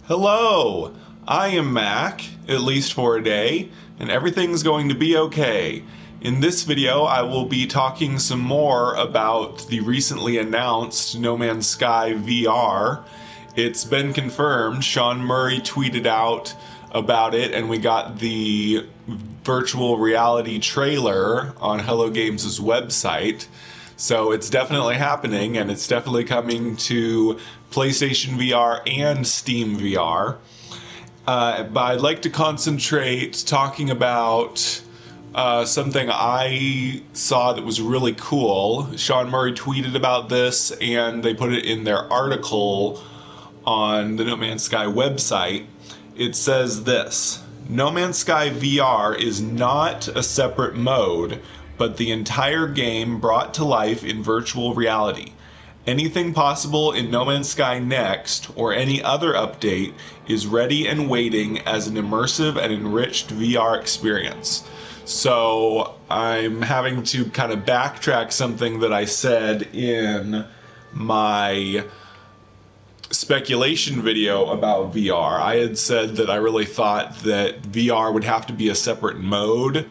Hello, I am Mac, at least for a day, and everything's going to be okay. In this video, I will be talking some more about the recently announced No Man's Sky VR. It's been confirmed. Sean Murray tweeted out about it, and we got the virtual reality trailer on Hello Games' website. So it's definitely happening, and it's definitely coming to PlayStation VR and Steam VR. But I'd like to concentrate talking about something I saw that was really cool. Sean Murray tweeted about this, and they put it in their article on the No Man's Sky website. It says this: No Man's Sky VR is not a separate mode, but the entire game brought to life in virtual reality. Anything possible in No Man's Sky Next, or any other update, is ready and waiting as an immersive and enriched VR experience. So I'm having to kind of backtrack something that I said in my speculation video about VR. I had said that I really thought that VR would have to be a separate mode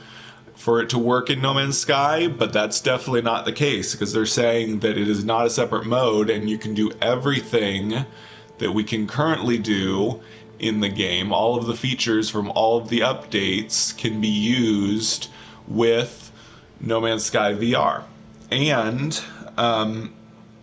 for it to work in No Man's Sky, but that's definitely not the case, because they're saying that it is not a separate mode and you can do everything that we can currently do in the game. All of the features from all of the updates can be used with No Man's Sky VR. And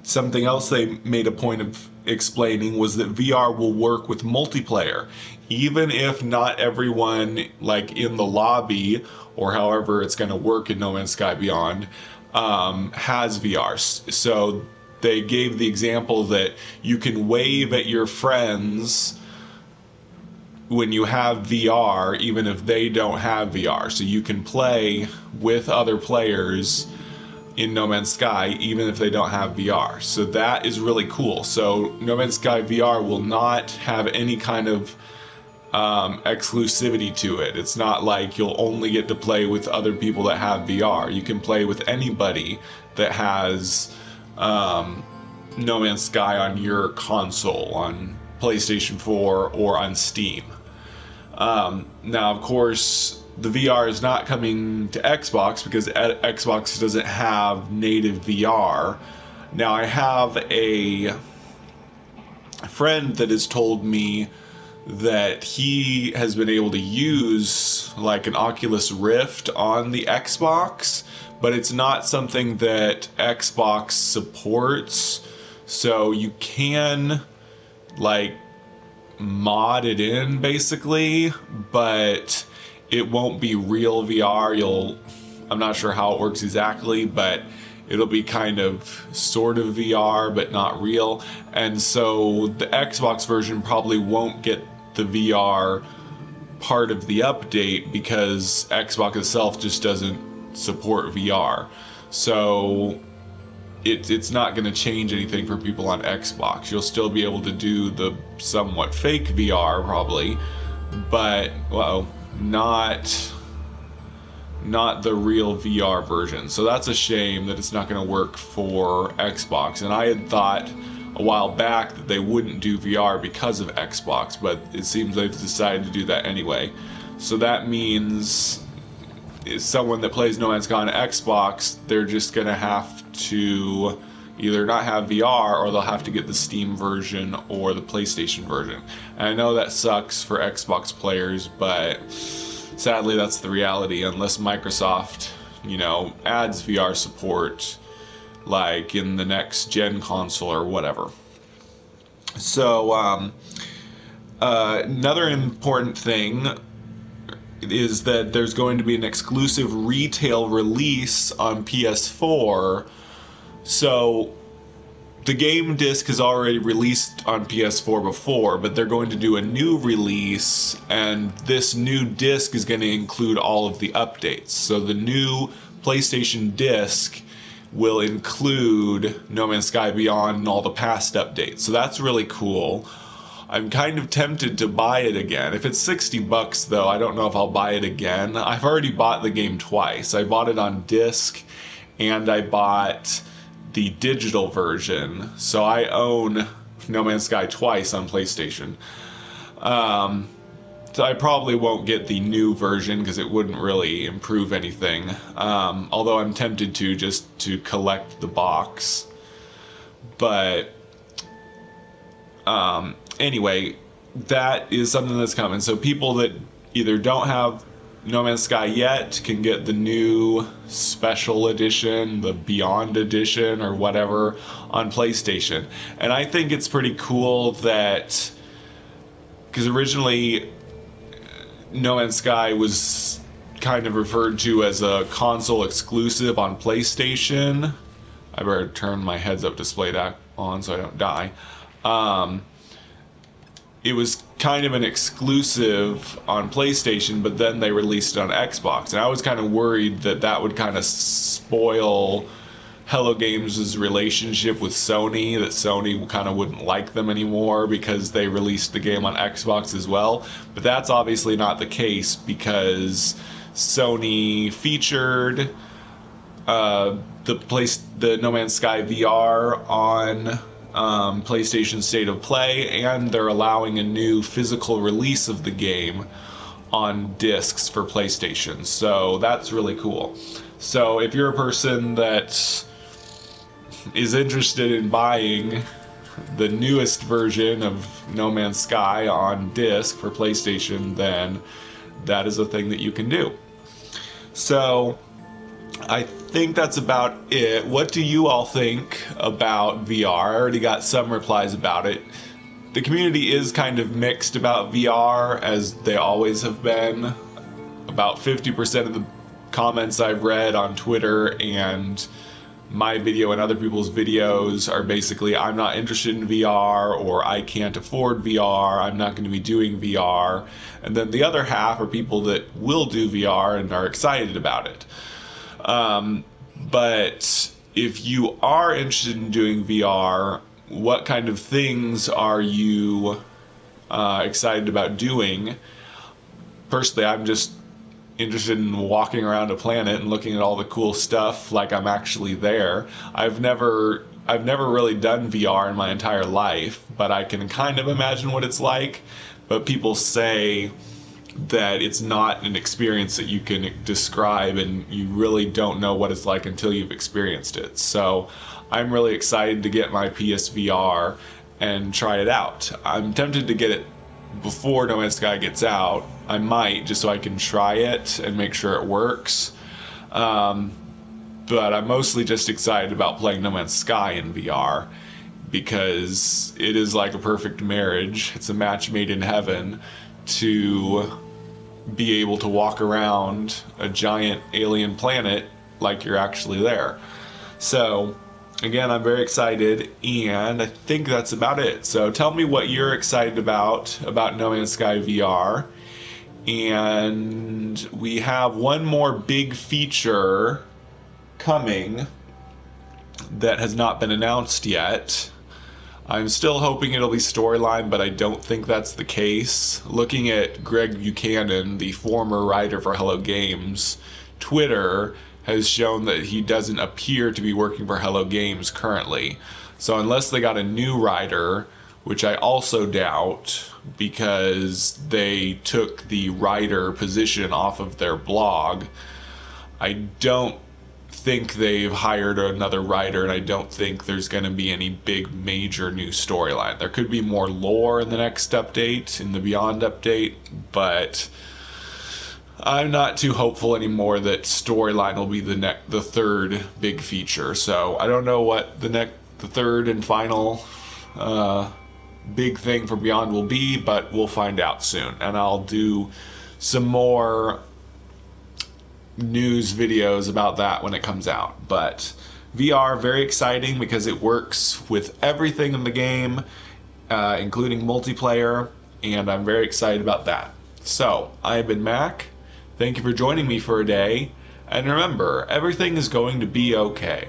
something else they made a point of explaining was that VR will work with multiplayer, even if not everyone, like in the lobby or however it's going to work in No Man's Sky Beyond, has VR. So they gave the example that you can wave at your friends when you have VR, even if they don't have VR. So you can play with other players in No Man's Sky, even if they don't have VR. So that is really cool. So No Man's Sky VR will not have any kind of exclusivity to it. It's not like you'll only get to play with other people that have VR. You can play with anybody that has No Man's Sky on your console, on PlayStation 4 or on Steam. Now, of course, the VR is not coming to Xbox because Xbox doesn't have native VR. Now, I have a friend that has told me that he has been able to use like an Oculus Rift on the Xbox, but it's not something that Xbox supports. So you can like mod it in basically, but it won't be real VR. I'm not sure how it works exactly, but it'll be kind of sort of VR, but not real. And so the Xbox version probably won't get the VR part of the update because Xbox itself just doesn't support VR. So it's not going to change anything for people on Xbox. You'll still be able to do the somewhat fake VR probably, but well, not the real VR version. So that's a shame that it's not going to work for Xbox. And I had thought a while back that they wouldn't do VR because of Xbox, but it seems they've decided to do that anyway. So that means someone that plays No Man's Sky on Xbox, they're just going to have to either not have VR or they'll have to get the Steam version or the PlayStation version. And I know that sucks for Xbox players, but sadly that's the reality unless Microsoft, adds VR support like in the next gen console or whatever. So another important thing is that there's going to be an exclusive retail release on PS4. So the game disc is already released on PS4 before, but they're going to do a new release, and this new disc is going to include all of the updates. So the new PlayStation disc will include No Man's Sky Beyond and all the past updates. So that's really cool. I'm kind of tempted to buy it again. If it's $60 though, I don't know if I'll buy it again. I've already bought the game twice. I bought it on disc and I bought the digital version. So I own No Man's Sky twice on PlayStation. So I probably won't get the new version because it wouldn't really improve anything. Although I'm tempted to, just to collect the box. But anyway, that is something that's coming. So people that either don't have No Man's Sky yet can get the new special edition, the Beyond edition, or whatever on PlayStation. And I think it's pretty cool that, because originally No Man's Sky was kind of referred to as a console exclusive on PlayStation. I better turn my heads-up display on so I don't die. It was kind of an exclusive on PlayStation, but then they released it on Xbox. And I was kind of worried that that would kind of spoil Hello Games' relationship with Sony, that Sony kind of wouldn't like them anymore because they released the game on Xbox as well. But that's obviously not the case, because Sony featured the No Man's Sky VR on PlayStation State of Play, and they're allowing a new physical release of the game on discs for PlayStation. So that's really cool. So if you're a person that is interested in buying the newest version of No Man's Sky on disc for PlayStation, then that is a thing that you can do. So I think that's about it. What do you all think about VR? I already got some replies about it. The community is kind of mixed about VR, as they always have been. About 50% of the comments I've read on Twitter and my video and other people's videos are basically, I'm not interested in VR, or I can't afford VR, I'm not going to be doing VR. And then the other half are people that will do VR and are excited about it. But if you are interested in doing VR, what kind of things are you excited about doing? Personally, I'm just interested in walking around a planet and looking at all the cool stuff like I'm actually there. I've never really done VR in my entire life, but I can kind of imagine what it's like. But people say that it's not an experience that you can describe, and you really don't know what it's like until you've experienced it. So I'm really excited to get my PSVR and try it out. I'm tempted to get it before No Man's Sky gets out. I might, just so I can try it and make sure it works. But I'm mostly just excited about playing No Man's Sky in VR, because it is like a perfect marriage. It's a match made in heaven to be able to walk around a giant alien planet like you're actually there. So again, I'm very excited, and I think that's about it. So tell me what you're excited about No Man's Sky VR. And we have one more big feature coming that has not been announced yet. I'm still hoping it'll be storyline, but I don't think that's the case. Looking at Greg Buchanan, the former writer for Hello Games, Twitter has shown that he doesn't appear to be working for Hello Games currently. So unless they got a new writer, which I also doubt, because they took the writer position off of their blog, I don't think they've hired another writer, and I don't think there's going to be any big major new storyline. There could be more lore in the next update, in the Beyond update, but I'm not too hopeful anymore that storyline will be the third big feature. So I don't know what the third and final big thing for Beyond will be, but we'll find out soon. And I'll do some more news videos about that when it comes out. But VR, very exciting because it works with everything in the game, including multiplayer, and I'm very excited about that. So, I've been Mac. Thank you for joining me for a day, and remember, everything is going to be okay.